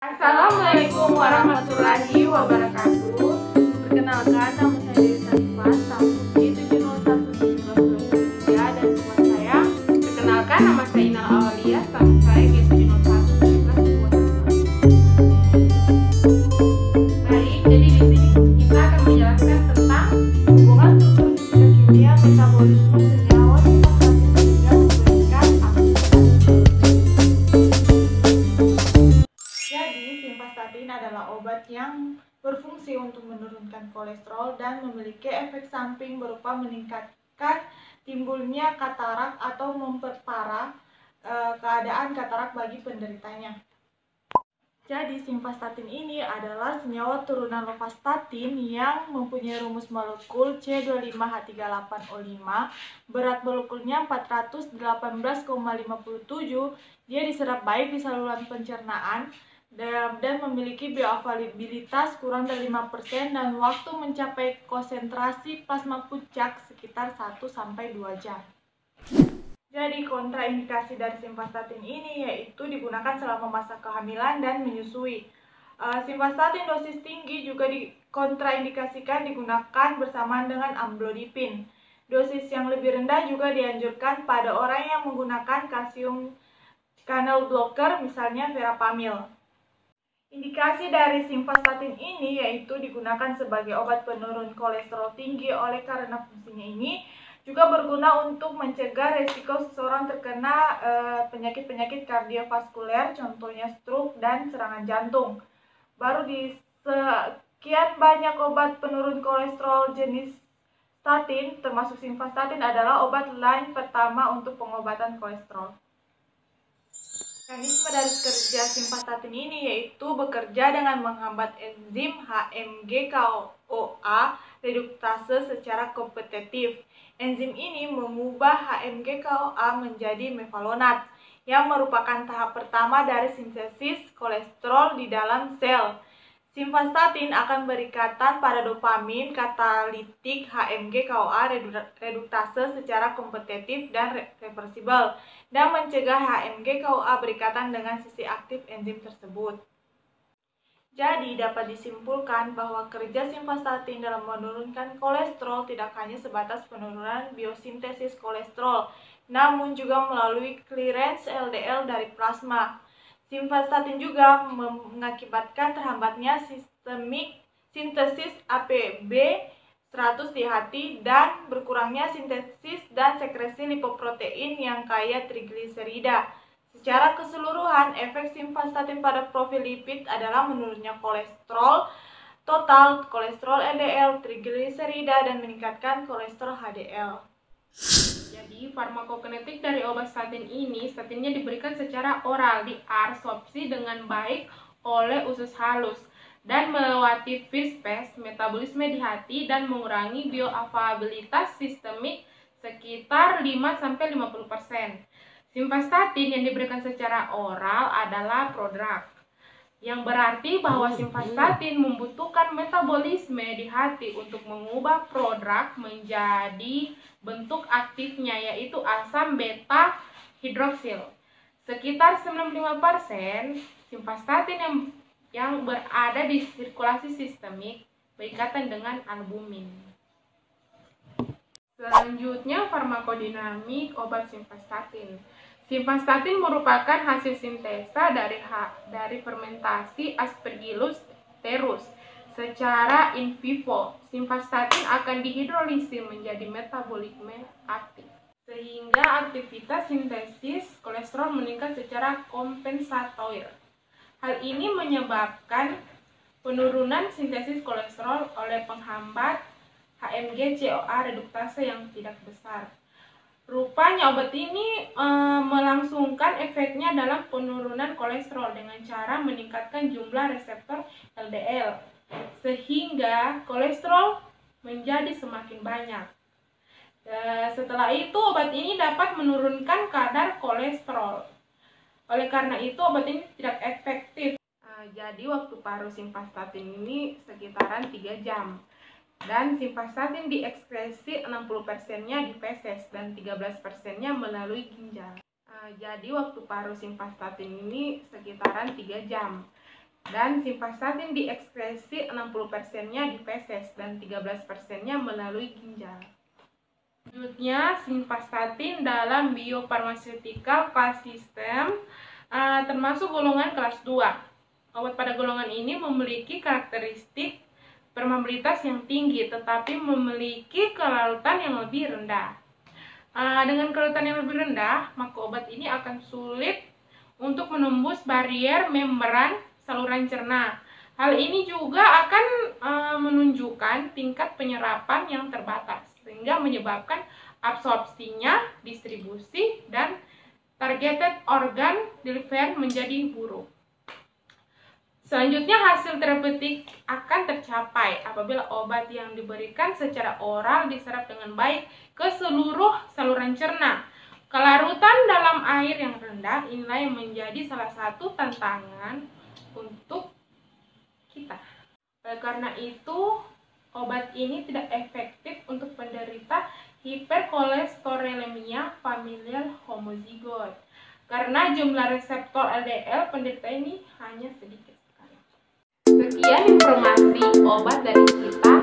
Assalamualaikum warahmatullahi wabarakatuh. Perkenalkan, nama saya Dewi Sanifas, Putri 701 dan teman saya. Perkenalkan, nama saya Inal Awalia, status saya G701 Baik, jadi di sini kita akan menjelaskan tentang hubungan struktur fisika kimia, metabolisme senyawa, sifat dan simvastatin adalah obat yang berfungsi untuk menurunkan kolesterol dan memiliki efek samping berupa meningkatkan timbulnya katarak atau memperparah keadaan katarak bagi penderitanya. Jadi simvastatin ini adalah senyawa turunan lovastatin yang mempunyai rumus molekul C25H38O5, berat molekulnya 418,57, dia diserap baik di saluran pencernaan dan memiliki bioavailabilitas kurang dari 5% dan waktu mencapai konsentrasi plasma puncak sekitar 1-2 jam. Jadi kontraindikasi dari simvastatin ini yaitu digunakan selama masa kehamilan dan menyusui. Simvastatin dosis tinggi juga kontraindikasikan digunakan bersamaan dengan amlodipin. Dosis yang lebih rendah juga dianjurkan pada orang yang menggunakan kalsium channel blocker, misalnya verapamil. Indikasi dari simvastatin ini yaitu digunakan sebagai obat penurun kolesterol tinggi oleh karena fungsinya ini juga berguna untuk mencegah resiko seseorang terkena penyakit-penyakit kardiovaskuler, contohnya stroke dan serangan jantung. Baru di sekian banyak obat penurun kolesterol jenis statin, termasuk simvastatin adalah obat lain pertama untuk pengobatan kolesterol. Mekanisme dari kerja simvastatin ini yaitu bekerja dengan menghambat enzim HMG-CoA reduktase secara kompetitif. Enzim ini mengubah HMG-CoA menjadi mevalonat, yang merupakan tahap pertama dari sintesis kolesterol di dalam sel. Simvastatin akan berikatan pada dopamin katalitik HMG-CoA reduktase secara kompetitif dan reversibel dan mencegah HMG-CoA berikatan dengan sisi aktif enzim tersebut. Jadi dapat disimpulkan bahwa kerja simvastatin dalam menurunkan kolesterol tidak hanya sebatas penurunan biosintesis kolesterol, namun juga melalui clearance LDL dari plasma. Simvastatin juga mengakibatkan terhambatnya sistemik sintesis APB 100 di hati dan berkurangnya sintesis dan sekresi lipoprotein yang kaya trigliserida. Secara keseluruhan, efek simvastatin pada profil lipid adalah menurunnya kolesterol total, kolesterol LDL, trigliserida, dan meningkatkan kolesterol HDL. Jadi, farmakokinetik dari obat statin ini, statinnya diberikan secara oral, diabsorpsi dengan baik oleh usus halus, dan melewati first phase metabolisme di hati dan mengurangi bioavailabilitas sistemik sekitar 5-50%. Simvastatin yang diberikan secara oral adalah prodrug, yang berarti bahwa simvastatin membutuhkan metabolisme di hati untuk mengubah prodrug menjadi bentuk aktifnya, yaitu asam beta hidroksil. Sekitar 95% simvastatin yang berada di sirkulasi sistemik berikatan dengan albumin. Selanjutnya, farmakodinamik obat simvastatin. Simvastatin merupakan hasil sintesa dari fermentasi Aspergillus terus. Secara in vivo, simvastatin akan dihidrolisis menjadi metabolisme aktif, sehingga aktivitas sintesis kolesterol meningkat secara kompensator. Hal ini menyebabkan penurunan sintesis kolesterol oleh penghambat HMG-CoA reduktase yang tidak besar. Rupanya obat ini melangsungkan efeknya dalam penurunan kolesterol dengan cara meningkatkan jumlah reseptor LDL, sehingga kolesterol menjadi semakin banyak. Setelah itu obat ini dapat menurunkan kadar kolesterol. Oleh karena itu obat ini tidak efektif. Jadi waktu paru simvastatin ini sekitaran 3 jam. Dan simvastatin diekskresi 60%-nya di feses dan 13%-nya melalui ginjal. Jadi waktu paru simvastatin ini sekitaran 3 jam. Dan simvastatin diekskresi 60%-nya di feses dan 13%-nya melalui ginjal. Selanjutnya, simvastatin dalam biofarmaceutical class system termasuk golongan kelas 2. Obat pada golongan ini memiliki karakteristik permeabilitas yang tinggi tetapi memiliki kelarutan yang lebih rendah. Dengan kelarutan yang lebih rendah, maka obat ini akan sulit untuk menembus barier membran saluran cerna. Hal ini juga akan menunjukkan tingkat penyerapan yang terbatas, sehingga menyebabkan absorpsinya, distribusi, dan targeted organ delivery menjadi buruk. Selanjutnya, hasil terapeutik akan tercapai apabila obat yang diberikan secara oral diserap dengan baik ke seluruh saluran cerna. Kelarutan dalam air yang rendah inilah yang menjadi salah satu tantangan untuk kita. Oleh karena itu, obat ini tidak efektif untuk penderita hiperkolesterolemia familial homozigot karena jumlah reseptor LDL penderita ini hanya sedikit sekali. Sekian informasi obat dari kita.